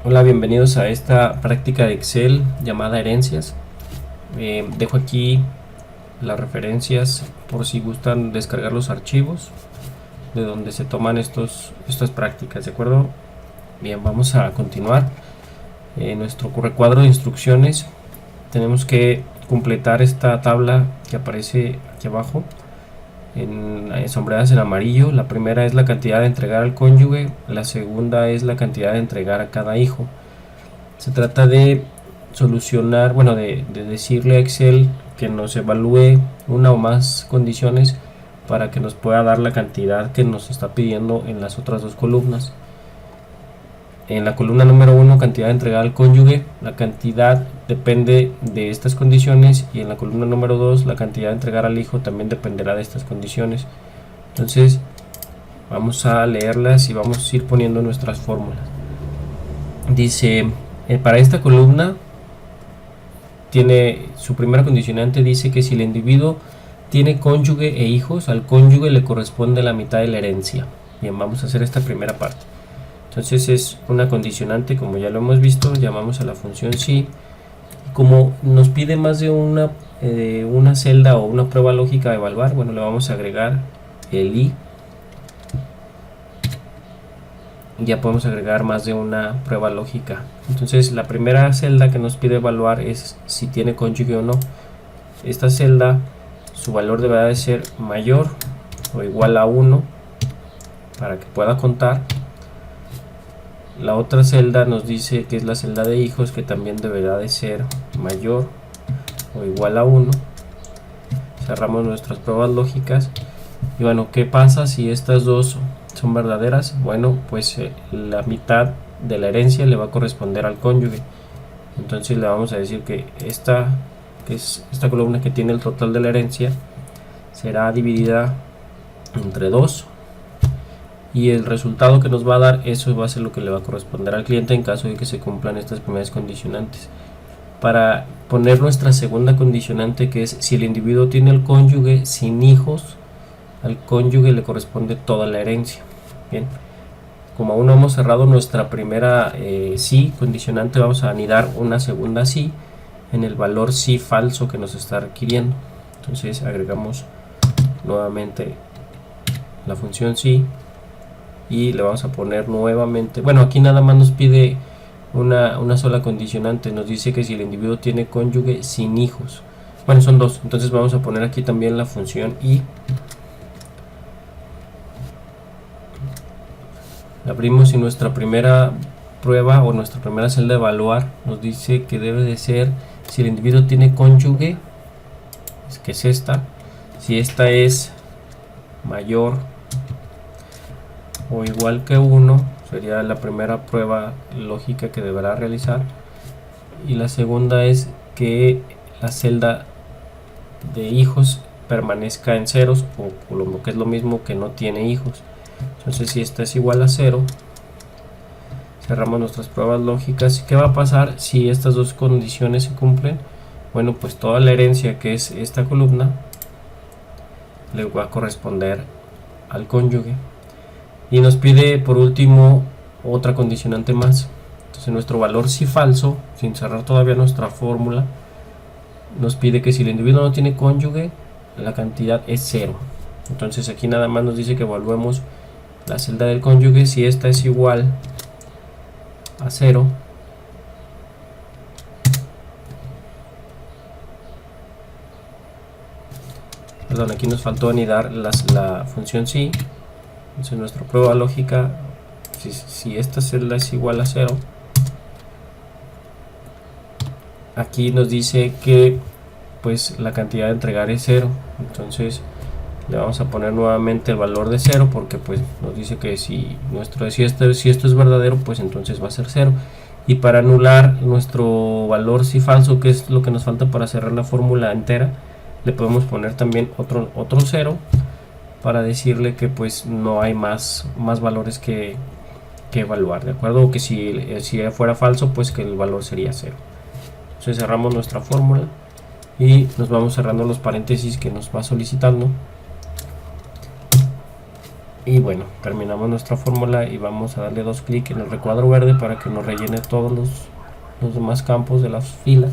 Hola, bienvenidos a esta práctica de Excel llamada herencias. Dejo aquí las referencias por si gustan descargar los archivos de donde se toman estas prácticas, ¿de acuerdo? Bien, vamos a continuar. En nuestro recuadro de instrucciones tenemos que completar esta tabla que aparece aquí abajo sombreadas en amarillo. La primera es la cantidad de entregar al cónyuge, la segunda es la cantidad de entregar a cada hijo. Se trata de solucionar, bueno, de decirle a Excel que nos evalúe una o más condiciones para que nos pueda dar la cantidad que nos está pidiendo en las otras dos columnas. En la columna número 1, cantidad de entregar al cónyuge, la cantidad depende de estas condiciones, y en la columna número 2, la cantidad de entregar al hijo también dependerá de estas condiciones. Entonces vamos a leerlas y vamos a ir poniendo nuestras fórmulas. Dice, para esta columna tiene su primera condicionante, dice que si el individuo tiene cónyuge e hijos, al cónyuge le corresponde la mitad de la herencia. Bien, vamos a hacer esta primera parte. Entonces es una condicionante, como ya lo hemos visto, llamamos a la función si. Como nos pide más de una celda o una prueba lógica a evaluar, bueno, le vamos a agregar el i. Ya podemos agregar más de una prueba lógica. Entonces la primera celda que nos pide evaluar es si tiene cónyuge o no. Esta celda, su valor deberá de ser mayor o igual a 1 para que pueda contar. La otra celda nos dice que es la celda de hijos, que también deberá de ser mayor o igual a 1. Cerramos nuestras pruebas lógicas. Y bueno, ¿qué pasa si estas dos son verdaderas? Bueno, pues la mitad de la herencia le va a corresponder al cónyuge. Entonces le vamos a decir que esta columna que tiene el total de la herencia será dividida entre 2, y el resultado que nos va a dar, eso va a ser lo que le va a corresponder al cliente en caso de que se cumplan estas primeras condicionantes. Para poner nuestra segunda condicionante, que es si el individuo tiene el cónyuge sin hijos, al cónyuge le corresponde toda la herencia. Bien, como aún no hemos cerrado nuestra primera sí condicionante, vamos a anidar una segunda sí en el valor sí falso que nos está requiriendo. Entonces agregamos nuevamente la función sí y le vamos a poner nuevamente, bueno, aquí nada más nos pide una sola condicionante, nos dice que si el individuo tiene cónyuge sin hijos, bueno, son dos, entonces vamos a poner aquí también la función y. Abrimos y nuestra primera prueba o nuestra primera celda de evaluar nos dice que debe de ser si el individuo tiene cónyuge, que es esta, si esta es mayor o igual que 1, sería la primera prueba lógica que deberá realizar, y la segunda es que la celda de hijos permanezca en ceros, o lo que es lo mismo, que no tiene hijos. Entonces si esta es igual a 0, cerramos nuestras pruebas lógicas. ¿Qué va a pasar si estas dos condiciones se cumplen? Bueno, pues toda la herencia, que es esta columna, le va a corresponder al cónyuge. Y nos pide por último otra condicionante más. Entonces nuestro valor sí falso, sin cerrar todavía nuestra fórmula, nos pide que si el individuo no tiene cónyuge, la cantidad es 0. Entonces aquí nada más nos dice que evaluemos la celda del cónyuge. Si esta es igual a 0, perdón, aquí nos faltó anidar la función sí. Entonces nuestra prueba lógica, si esta celda es igual a 0, aquí nos dice que pues la cantidad de entregar es 0. Entonces le vamos a poner nuevamente el valor de 0, porque pues nos dice que si esto es verdadero, pues entonces va a ser 0. Y para anular nuestro valor sí falso, que es lo que nos falta para cerrar la fórmula entera, le podemos poner también otro 0 para decirle que pues no hay más valores que evaluar, ¿de acuerdo? O que si fuera falso, pues que el valor sería 0. Entonces cerramos nuestra fórmula y nos vamos cerrando los paréntesis que nos va solicitando. Y bueno, terminamos nuestra fórmula y vamos a darle dos clics en el recuadro verde para que nos rellene todos los demás campos de las filas.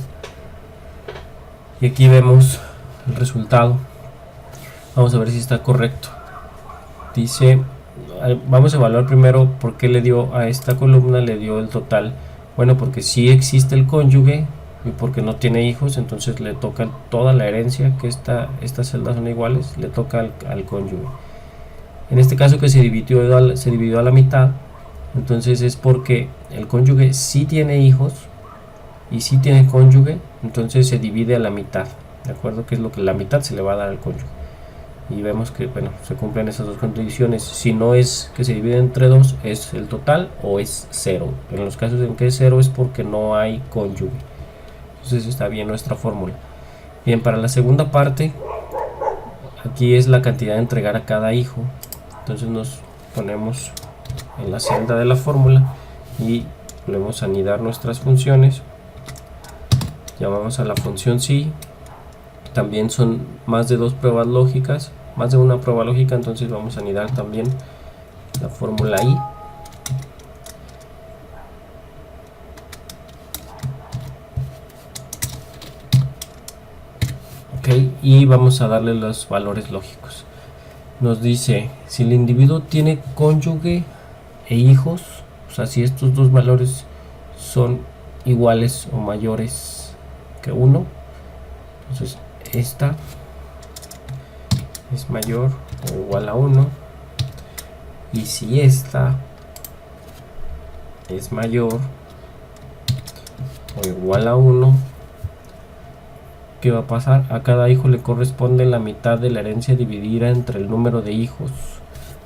Y aquí vemos el resultado. Vamos a ver si está correcto. Dice, vamos a evaluar primero por qué le dio a esta columna, le dio el total. Bueno, porque sí existe el cónyuge y porque no tiene hijos, entonces le toca toda la herencia, que estas celdas son iguales, le toca al cónyuge. En este caso que se dividió a la mitad, entonces es porque el cónyuge sí tiene hijos y sí tiene cónyuge, entonces se divide a la mitad, ¿de acuerdo? Que es lo que la mitad se le va a dar al cónyuge. Y vemos que, bueno, se cumplen esas dos condiciones. Si no es que se divide entre dos, es el total o es cero. En los casos en que es cero es porque no hay cónyuge. Entonces está bien nuestra fórmula. Bien, para la segunda parte, aquí es la cantidad de entregar a cada hijo. Entonces nos ponemos en la celda de la fórmula y volvemos a anidar nuestras funciones. Llamamos a la función sí. También son más de dos pruebas lógicas, más de una prueba lógica, entonces vamos a anidar también la fórmula i. Ok, y vamos a darle los valores lógicos. Nos dice, si el individuo tiene cónyuge e hijos, o sea, si estos dos valores son iguales o mayores que 1, entonces esta es mayor o igual a 1, y si esta es mayor o igual a 1, ¿qué va a pasar? A cada hijo le corresponde la mitad de la herencia dividida entre el número de hijos.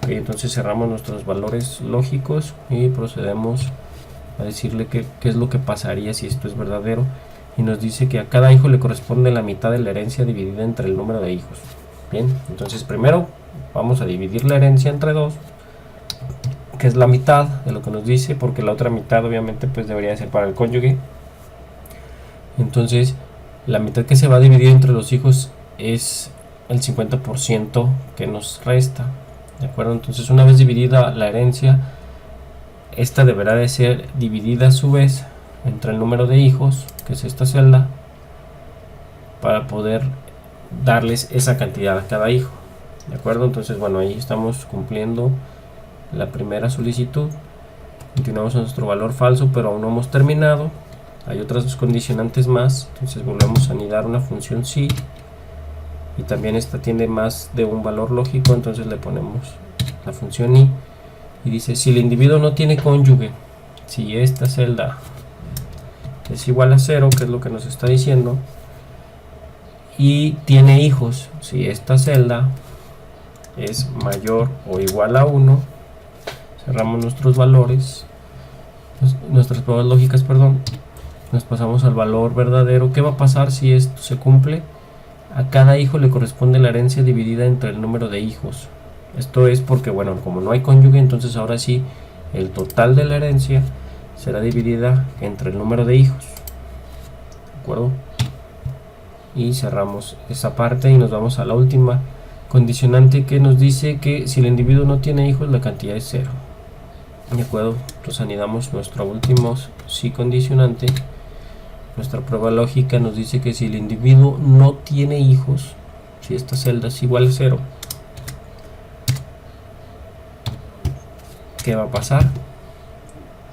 Okay, entonces cerramos nuestros valores lógicos y procedemos a decirle qué es lo que pasaría si esto es verdadero. Y nos dice que a cada hijo le corresponde la mitad de la herencia dividida entre el número de hijos. Bien, entonces primero vamos a dividir la herencia entre 2, que es la mitad de lo que nos dice, porque la otra mitad obviamente pues debería ser para el cónyuge. Entonces la mitad que se va a dividir entre los hijos es el 50% que nos resta, ¿de acuerdo? Entonces una vez dividida la herencia, esta deberá de ser dividida a su vez entre el número de hijos, que es esta celda, para poder darles esa cantidad a cada hijo, ¿de acuerdo? Entonces bueno, ahí estamos cumpliendo la primera solicitud. Continuamos a nuestro valor falso, pero aún no hemos terminado. Hay otras dos condicionantes más, entonces volvemos a anidar una función sí, y también esta tiene más de un valor lógico, entonces le ponemos la función i, y dice, si el individuo no tiene cónyuge, si esta celda es igual a 0, que es lo que nos está diciendo, y tiene hijos, si esta celda es mayor o igual a 1, cerramos nuestros valores, nuestras pruebas lógicas, perdón, nos pasamos al valor verdadero. ¿Qué va a pasar si esto se cumple? A cada hijo le corresponde la herencia dividida entre el número de hijos. Esto es porque, bueno, como no hay cónyuge, entonces ahora sí el total de la herencia será dividida entre el número de hijos, ¿de acuerdo? Y cerramos esa parte y nos vamos a la última condicionante, que nos dice que si el individuo no tiene hijos, la cantidad es 0, ¿de acuerdo? Entonces anidamos nuestro último sí condicionante. Nuestra prueba lógica nos dice que si el individuo no tiene hijos, si esta celda es igual a 0, ¿qué va a pasar?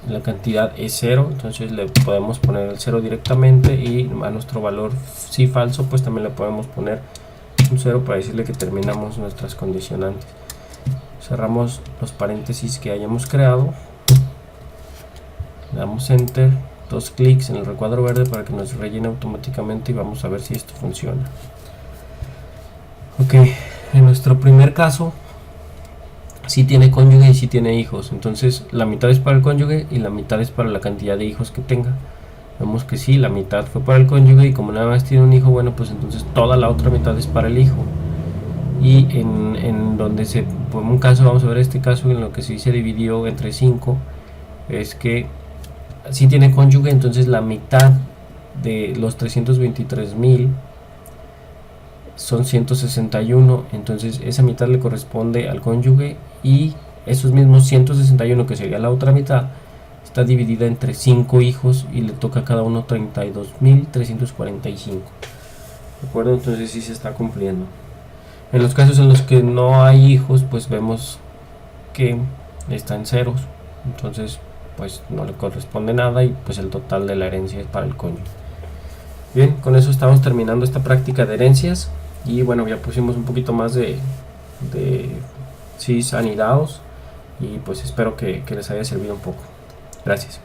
La cantidad es 0, entonces le podemos poner el 0 directamente, y a nuestro valor sí falso pues también le podemos poner un 0 para decirle que terminamos nuestras condicionantes. Cerramos los paréntesis que hayamos creado, le damos enter, dos clics en el recuadro verde para que nos rellene automáticamente, y vamos a ver si esto funciona. Ok, en nuestro primer caso sí tiene cónyuge y sí tiene hijos, entonces la mitad es para el cónyuge y la mitad es para la cantidad de hijos que tenga. Vemos que sí, la mitad fue para el cónyuge, y como nada más tiene un hijo, bueno, pues entonces toda la otra mitad es para el hijo. Y en donde por un caso, vamos a ver este caso en lo que sí se dividió entre 5, es que si tiene cónyuge, entonces la mitad de los 323.000 son 161, entonces esa mitad le corresponde al cónyuge y esos mismos 161, que sería la otra mitad, está dividida entre 5 hijos y le toca a cada uno 32.345. ¿De acuerdo? Entonces sí se está cumpliendo. En los casos en los que no hay hijos, pues vemos que está en ceros, entonces pues no le corresponde nada y pues el total de la herencia es para el cónyuge. Bien, con eso estamos terminando esta práctica de herencias y bueno, ya pusimos un poquito más de cis anidados y pues espero que les haya servido un poco. Gracias.